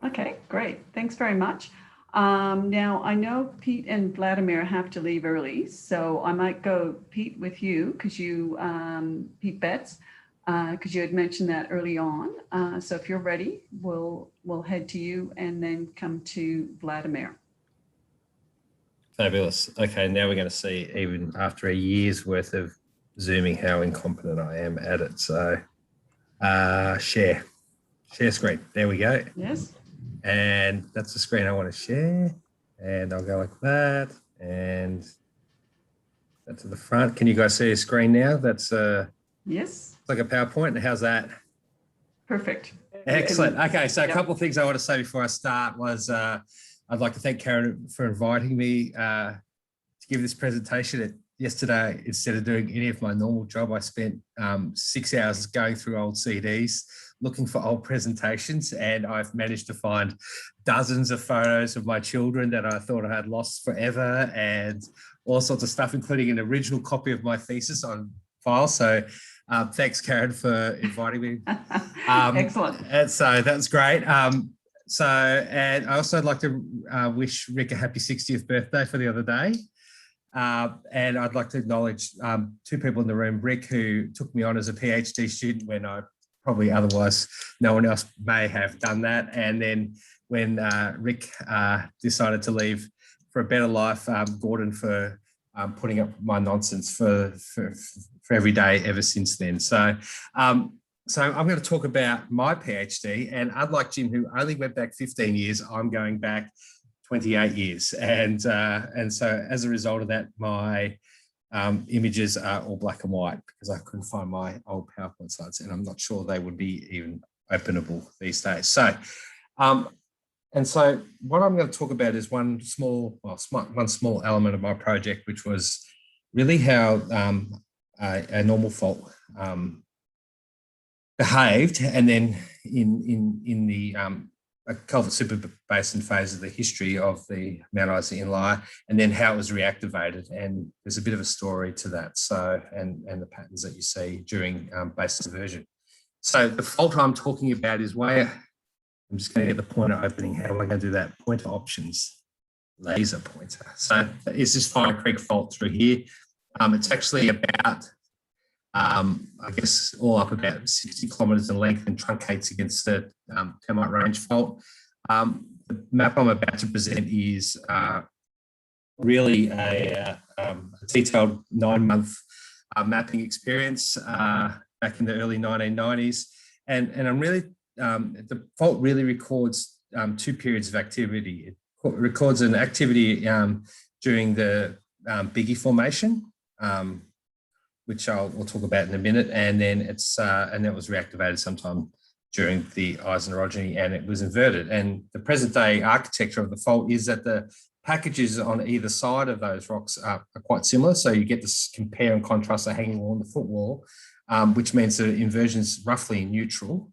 Okay, great. Thanks very much. Now, I know Pete and Vladimir have to leave early, so I might go, Pete, with you because Pete Betts, because you had mentioned that early on. So if you're ready, we'll head to you and then come to Vladimir. Fabulous. Okay, now we're going to see, even after a year's worth of Zooming, how incompetent I am at it. So share screen. There we go. Yes. And that's the screen I want to share. And I'll go like that. And that's to the front. Can you guys see a screen now? That's yes. It's like a PowerPoint. How's that? Perfect. Excellent. Okay, so a couple of things I want to say before I start was I'd like to thank Karen for inviting me to give this presentation. Yesterday, instead of doing any of my normal job, I spent 6 hours going through old CDs, looking for old presentations, and I've managed to find dozens of photos of my children that I thought I had lost forever, and all sorts of stuff, including an original copy of my thesis on file. So thanks, Karen, for inviting me. Excellent. And so that's great. And I also would like to wish Rick a happy 60th birthday for the other day. And I'd like to acknowledge two people in the room, Rick, who took me on as a PhD student when I probably otherwise no one else may have done that. And then when Rick decided to leave for a better life, Gordon for putting up my nonsense for every day ever since then. So I'm going to talk about my PhD, and unlike Jim, who only went back 15 years, I'm going back 28 years. And so as a result of that, my images are all black and white because I couldn't find my old PowerPoint slides, and I'm not sure they would be even openable these days. So, and so what I'm going to talk about is one small element of my project, which was really how a normal fault behaved, and then in the culvert superbasin phase of the history of the Mount Isa inlier, and then how it was reactivated. And there's a bit of a story to that. So, and the patterns that you see during basin diversion. So the fault I'm talking about is where I'm just going to get the pointer opening. How am I going to do that? Pointer options, laser pointer. So it's this Fire Creek fault through here. It's actually about I guess all up about 60 kilometres in length and truncates against the Termite Range fault. The map I'm about to present is really a detailed 9-month mapping experience back in the early 1990s. And I'm really, the fault really records 2 periods of activity. It records an activity during the Biggie Formation, which we'll talk about in a minute, and then and that was reactivated sometime during the Eisen orogeny, and it was inverted. And the present day architecture of the fault is that the packages on either side of those rocks are quite similar. So you get this compare and contrast are hanging along the footwall, which means the inversion is roughly neutral.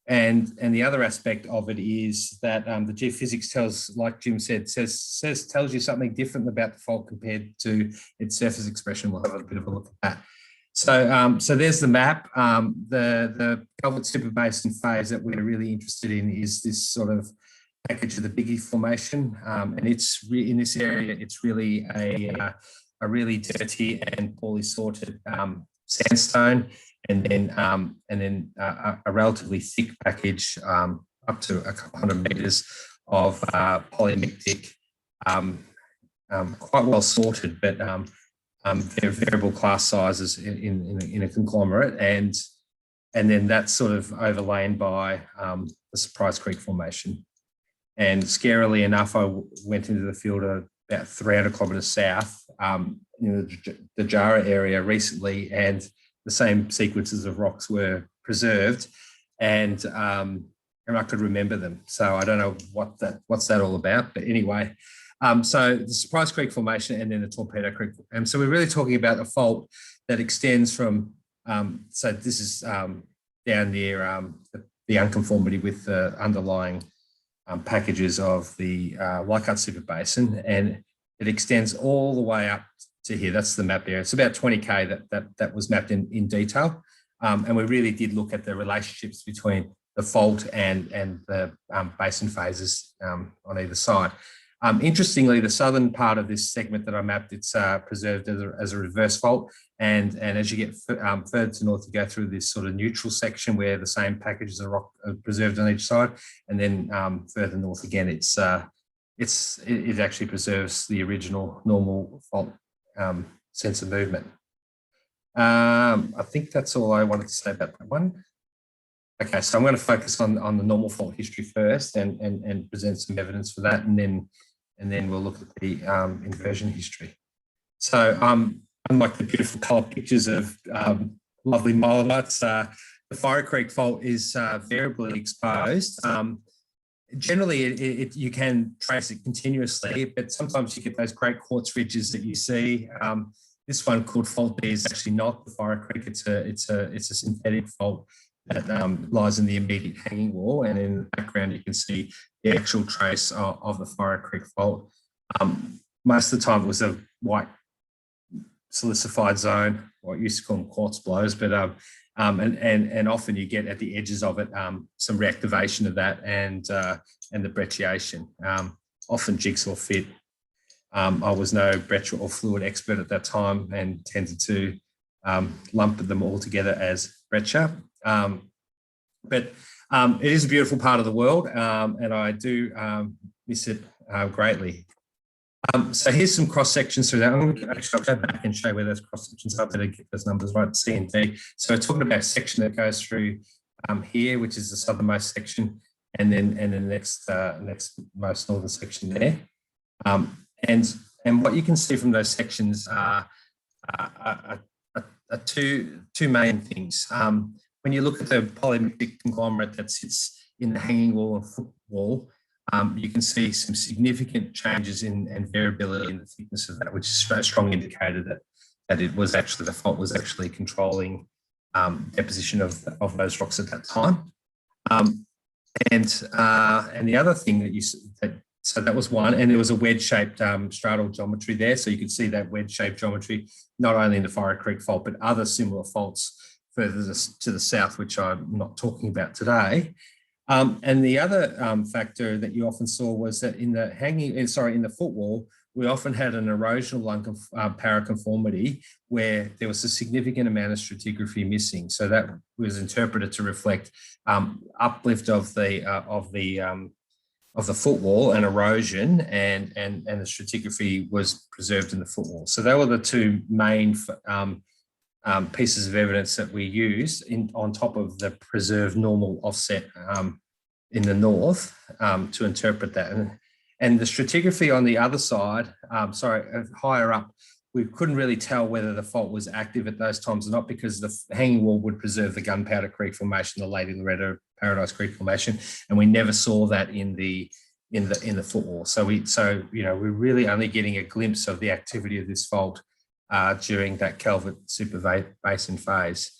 And the other aspect of it is that the geophysics tells, like Jim said, tells you something different about the fault compared to its surface expression. We'll have a bit of a look at that. So there's the map. The culvert superbasin phase that we're really interested in is this sort of package of the Biggie Formation, and it's in this area. It's really a really dirty and poorly sorted sandstone. And then a relatively thick package up to a couple hundred meters of polymictic, quite well sorted, but they're variable class sizes in a conglomerate, and then that's sort of overlain by the Surprise Creek Formation. And scarily enough, I went into the field about 300 kilometres south in the Jara area recently, and the same sequences of rocks were preserved, and I could remember them. So I don't know what's that all about, but anyway. So the Surprise Creek Formation and then the Torpedo Creek. And so we're really talking about a fault that extends from, so this is down near the unconformity with the underlying packages of the Leichhardt Superbasin, and it extends all the way up to here. That's the map area. It's about 20K that was mapped in detail. And we really did look at the relationships between fault and the basin phases on either side. Interestingly, the southern part of this segment that I mapped, it's preserved as a reverse fault. And as you get further to north, you go through this sort of neutral section where the same packages of rock are preserved on each side. And then further north again, it actually preserves the original normal fault sense of movement. I think that's all I wanted to say about that one. Okay, so I'm going to focus on the normal fault history first and present some evidence for that, and then we'll look at the inversion history. So unlike the beautiful colour pictures of lovely mylodites, the Fire Creek Fault is variably exposed. Generally, you can trace it continuously, but sometimes you get those great quartz ridges that you see. This one called Fault D is actually not the Fire Creek. It's a synthetic fault that lies in the immediate hanging wall, and in the background you can see the actual trace of the Fire Creek Fault. Most of the time it was a white silicified zone, or I used to call them quartz blows, but and often you get at the edges of it some reactivation of that and the brecciation, often jigsaw fit. I was no breccia or fluid expert at that time and tended to lump them all together as breccia. But it is a beautiful part of the world, and I do miss it greatly. So here's some cross sections through that. I'm going to actually go back and show where those cross sections are. Better get those numbers right, C and D. So we're talking about a section that goes through here, which is the southernmost section, and then the next most northern section there. And what you can see from those sections are two main things. When you look at the polymetric conglomerate that sits in the hanging wall and foot wall, you can see some significant changes and variability in the thickness of that, which is a strong indicator that it was actually, the fault was actually controlling deposition of those rocks at that time. And the other thing so that was one, and there was a wedge-shaped stratal geometry there. So you could see that wedge-shaped geometry, not only in the Fire Creek Fault, but other similar faults further to the south, which I'm not talking about today. And the other factor that you often saw was that in the footwall, we often had an erosional paraconformity where there was a significant amount of stratigraphy missing. So that was interpreted to reflect uplift of the footwall and erosion, and the stratigraphy was preserved in the footwall. So they were the two main pieces of evidence that we used on top of the preserved normal offset in the north to interpret that. And the stratigraphy on the other side, higher up, we couldn't really tell whether the fault was active at those times or not, because the hanging wall would preserve the Gunpowder Creek Formation, the Lady Loretta Paradise Creek Formation, and we never saw that in the footwall. So we're really only getting a glimpse of the activity of this fault during that Calvert Super Basin phase.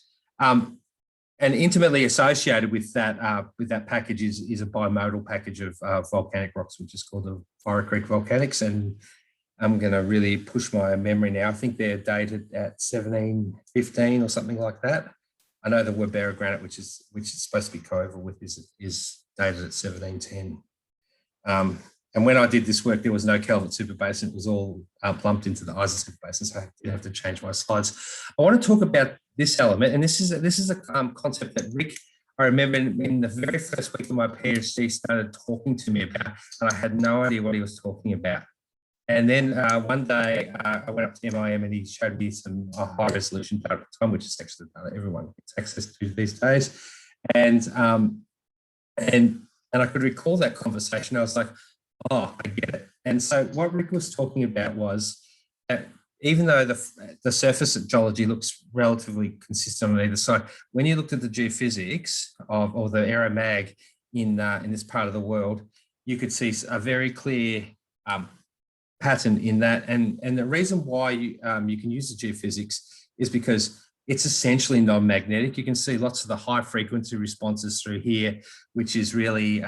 And intimately associated with that package is a bimodal package of volcanic rocks, which is called the Fire Creek Volcanics. And I'm going to really push my memory now. I think they're dated at 1715 or something like that. I know the Werbera granite, which is supposed to be coeval with, is dated at 1710. And when I did this work, there was no Calvert Super Basin. It was all plumped into the Eisen Super Basin, so I did have to change my slides. I want to talk about this element, and this is a concept that Rick, I remember in the very first week of my PhD, started talking to me about, and I had no idea what he was talking about. And then one day I went up to MIM and he showed me some high resolution data at the time, which is actually everyone gets access to these days. And I could recall that conversation. I was like, oh, I get it. And so what Rick was talking about was that even though the surface geology looks relatively consistent on either side, when you looked at the geophysics or the aeromag in this part of the world, you could see a very clear pattern in that. And the reason why you can use the geophysics is because it's essentially non-magnetic. You can see lots of the high frequency responses through here, which is really,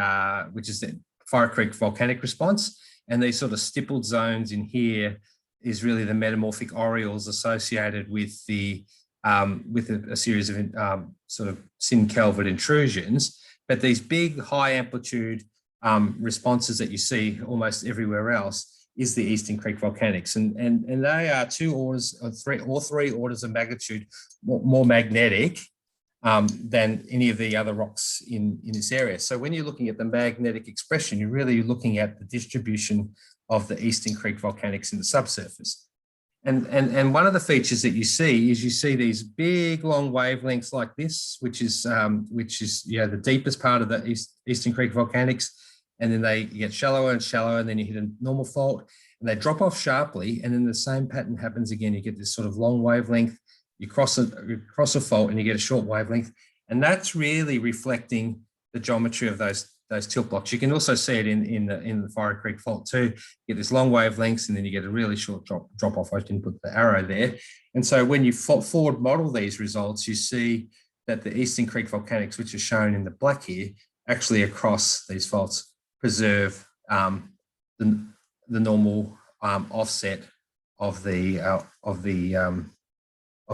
which is the Fire Creek volcanic response. And these sort of stippled zones in here is really the metamorphic aureoles associated with the with a series of sort of syn-Calvert intrusions. But these big high amplitude responses that you see almost everywhere else is the Eastern Creek Volcanics. And they are 2 orders or 3 orders of magnitude more magnetic than any of the other rocks in this area. So when you're looking at the magnetic expression, you're really looking at the distribution of the Eastern Creek Volcanics in the subsurface. And one of the features that you see is these big long wavelengths like this, which is the deepest part of the Eastern Creek Volcanics, and then they get shallower and shallower, and then you hit a normal fault, and they drop off sharply, and then the same pattern happens again. You get this sort of long wavelength. You cross a fault, and you get a short wavelength, and that's really reflecting the geometry of those tilt blocks. You can also see it in the Fire Creek Fault too. You get this long wavelengths, and then you get a really short drop off. I didn't put the arrow there. And so when you forward model these results, you see that the Eastern Creek Volcanics, which are shown in the black here, actually across these faults preserve the normal offset of the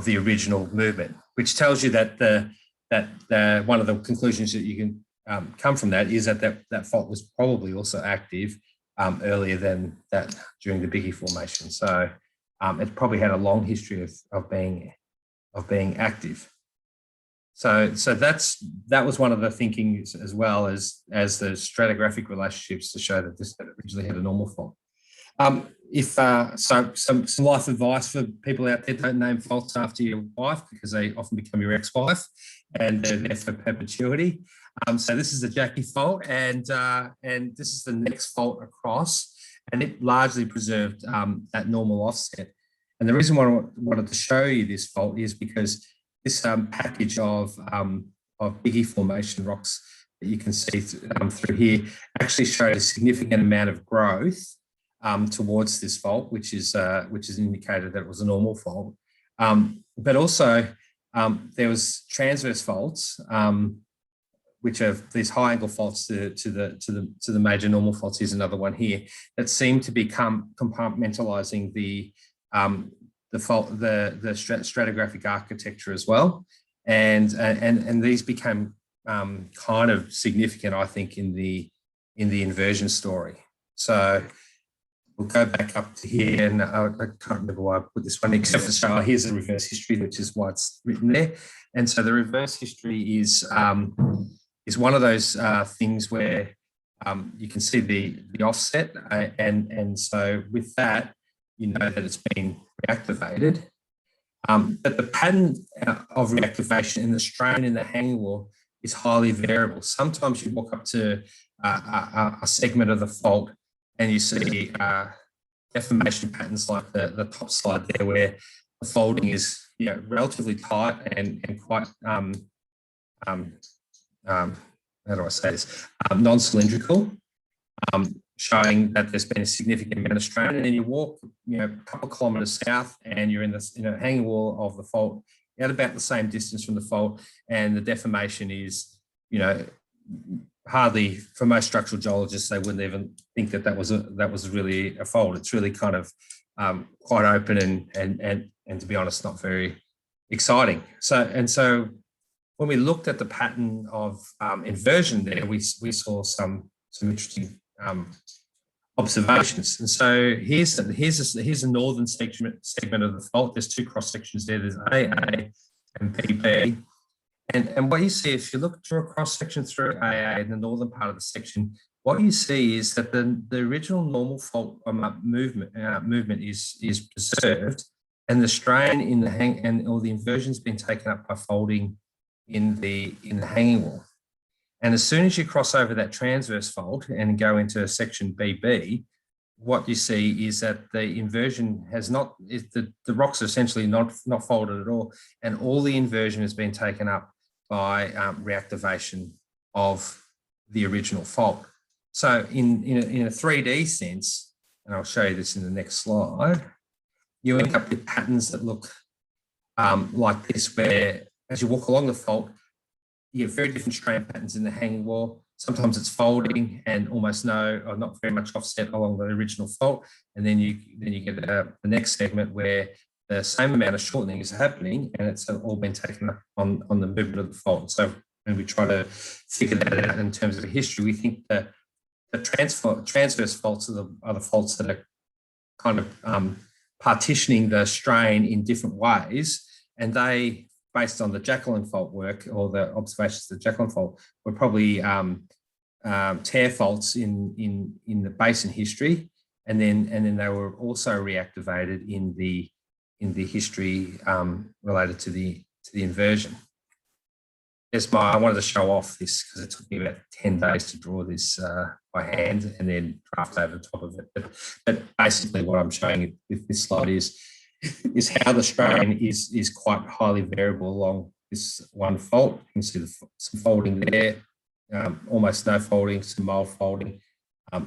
original movement, which tells you that one of the conclusions that you can come from that is that fault was probably also active earlier than that during the Biggie Formation. So it probably had a long history of being active. So that was one of the thinking, as well as the stratigraphic relationships to show that this originally had a normal fault. Some life advice for people out there: don't name faults after your wife, because they often become your ex-wife, and they're there for perpetuity. So this is the Jackie fault, and this is the next fault across, and it largely preserved that normal offset. And the reason why I wanted to show you this fault is because this package of Biggie Formation rocks that you can see through here actually showed a significant amount of growth towards this fault, which is an indicator that it was a normal fault. But also there was transverse faults, which are these high angle faults to the major normal faults. Here's another one here that seem to become compartmentalizing the stratigraphic architecture as well, and these became kind of significant, I think, in the inversion story. So we'll go back up to here, and I can't remember why I put this one, except for show. Here's the reverse history, which is why it's written there. And so the reverse history is one of those things where you can see the offset, and so with that, you know that it's been reactivated. But the pattern of reactivation and the strain in the hanging wall is highly variable. Sometimes you walk up to a segment of the fault and you see deformation patterns like the top slide there, where the folding is relatively tight and quite how do I say this, non-cylindrical, showing that there's been a significant amount of strain. And then you walk a couple of kilometres south, and you're in the hanging wall of the fault at about the same distance from the fault, and the deformation is hardly, for most structural geologists, they wouldn't even think that was really a fault. It's really kind of quite open and to be honest, not very exciting. So when we looked at the pattern of inversion there, we saw some interesting observations. And so here's a northern segment of the fault. There's 2 cross sections there. There's AA and BB. And what you see, if you look through a cross section through AA in the northern part of the section, what you see is that the original normal fault movement is preserved, and the strain in the or the inversion's been taken up by folding in the hanging wall. And as soon as you cross over that transverse fault and go into section BB, what you see is that the inversion has not, the rocks are essentially not folded at all, and all the inversion has been taken up by reactivation of the original fault. So in a 3D sense, and I'll show you this in the next slide, you end up with patterns that look like this, where as you walk along the fault, you get very different strain patterns in the hanging wall. Sometimes it's folding and almost no or not very much offset along the original fault, and then you get the next segment where the same amount of shortening is happening, and it's all been taken up on the movement of the fault. So when we try to figure that out in terms of history, we think that the transverse faults are the faults that are kind of partitioning the strain in different ways, and they, based on the Jacqueline fault work or the observations of the Jacqueline fault, were probably tear faults in the basin history, and then they were also reactivated in the history related to the inversion. I wanted to show off this because it took me about 10 days to draw this by hand and then draft over the top of it. But basically what I'm showing with this slide is how the strain is quite highly variable along this one fault. You can see some folding there, almost no folding, some mild folding,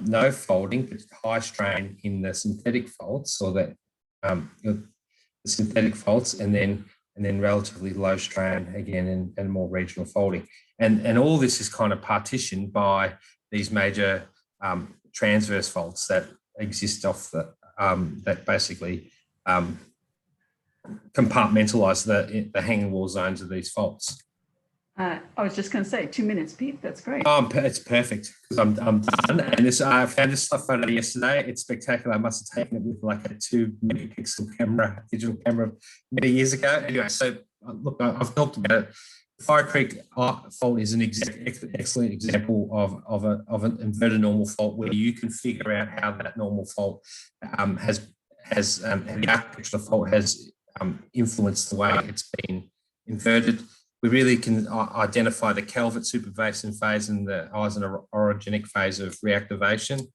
no folding, but high strain in the synthetic faults, or the synthetic faults, and then relatively low strain again, and more regional folding. And all this is kind of partitioned by these major transverse faults that exist off that basically compartmentalize the hanging wall zones of these faults. I was just going to say 2 minutes, Pete. That's great. It's perfect because I'm done. And I found this photo yesterday. It's spectacular. I must have taken it with like a 2 megapixel camera, digital camera, many years ago. Anyway, so look, I've talked about it. The Fire Creek fault is an excellent example of an inverted normal fault where you can figure out how that normal fault has the architectural fault has influenced the way it's been inverted. We really can identify the Calvert superbasin phase and the Eisen orogenic phase of reactivation.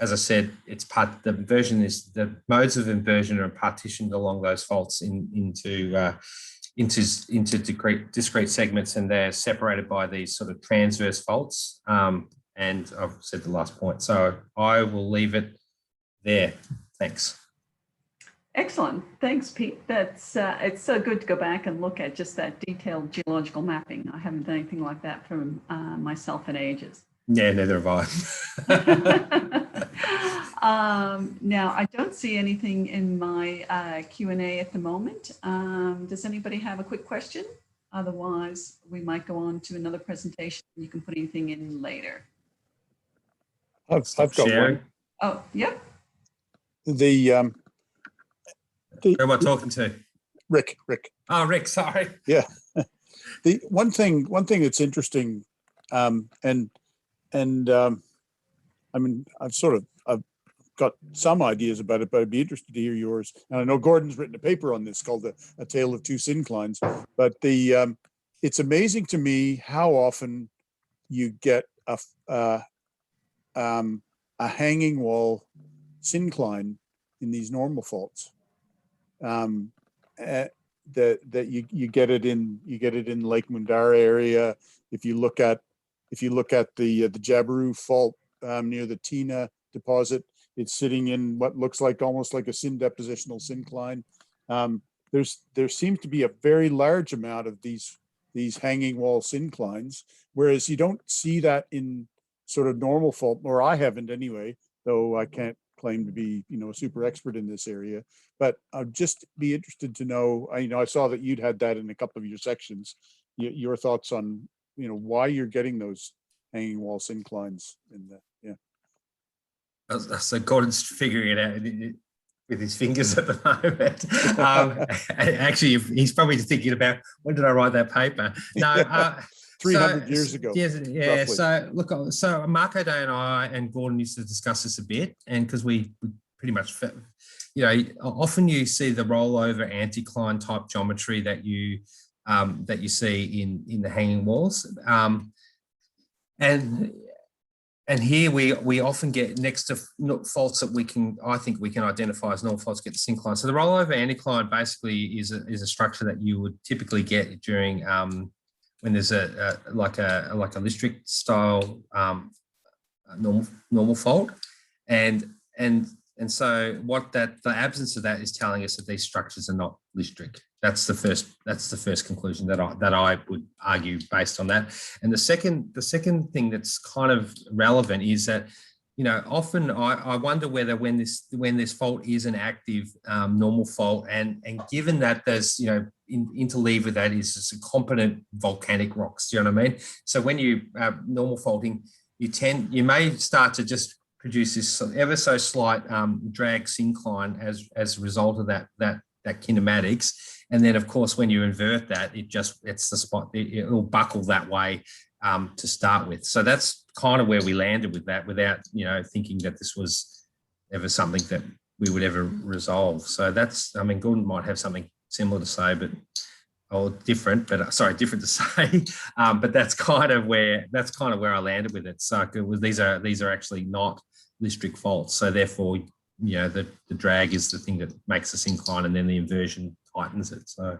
As I said, the modes of inversion are partitioned along those faults into discrete segments, and they're separated by these sort of transverse faults. And I've said the last point, so I will leave it there. Thanks. Excellent. Thanks, Pete. That's it's so good to go back and look at just that detailed geological mapping. I haven't done anything like that for myself in ages. Yeah, neither have I. Now, I don't see anything in my Q&A at the moment. Does anybody have a quick question? Otherwise, we might go on to another presentation. You can put anything in later. I've got one. Oh, yep. Who am I talking to? Rick. Oh, Rick, sorry. Yeah. The one thing that's interesting, I mean, I've got some ideas about it, but I'd be interested to hear yours. And I know Gordon's written a paper on this called A Tale of Two Synclines, but it's amazing to me how often you get a hanging wall syncline in these normal faults. That you get it in Lake Mundara area. If you look at the Jabiru fault near the Tina deposit, it's sitting in what looks like almost like a depositional syncline. There seems to be a very large amount of these hanging wall synclines, whereas you don't see that in sort of normal fault, or I haven't anyway, though I can't claim to be a super expert in this area. But I'd just be interested to know, I saw that you'd had that in a couple of your sections, your thoughts on why you're getting those hanging wall synclines in the So Gordon's figuring it out with his fingers at the moment. Actually, he's probably thinking about, when did I write that paper? No, 300 years ago. Yeah. Roughly. So look, Marco Day and I and Gordon used to discuss this a bit, and because we pretty much, often you see the rollover anticline type geometry that you see in the hanging walls, and here we often get next to faults that I think we can identify as normal faults get the syncline. So the rollover anticline basically is a structure that you would typically get during when there's a listric style normal fault, and so what the absence of that is telling us that these structures are not listric. That's the first conclusion that I would argue based on that. And the second thing that's kind of relevant is that often I wonder whether when this fault is an active normal fault, and given that there's, interleaved with that is just competent volcanic rocks, do you know what I mean? So when you normal faulting, you may start to just produce this ever so slight drag syncline as a result of that kinematics. And then of course, when you invert that, it's the spot, it'll buckle that way to start with. So that's kind of where we landed with that, without, thinking that this was ever something that we would ever resolve. So Gordon might have something similar to say, different to say. But that's kind of where I landed with it. So these are actually not listric faults. So therefore, the drag is the thing that makes the syncline, and then the inversion tightens it. So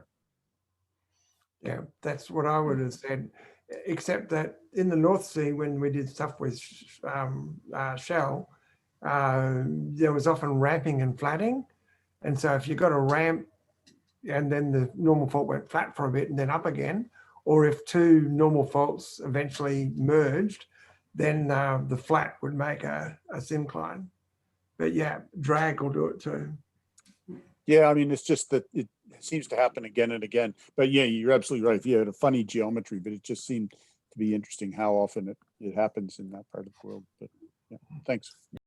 yeah, that's what I would have said, except that in the North Sea, when we did stuff with shell, there was often ramping and flatting. And so if you got a ramp and then the normal fault went flat for a bit and then up again, or if two normal faults eventually merged, then the flat would make a syncline. But yeah, drag will do it too. Yeah, it's just that it seems to happen again and again. But yeah, you're absolutely right. You had a funny geometry, but it just seemed to be interesting how often it happens in that part of the world. But yeah, thanks.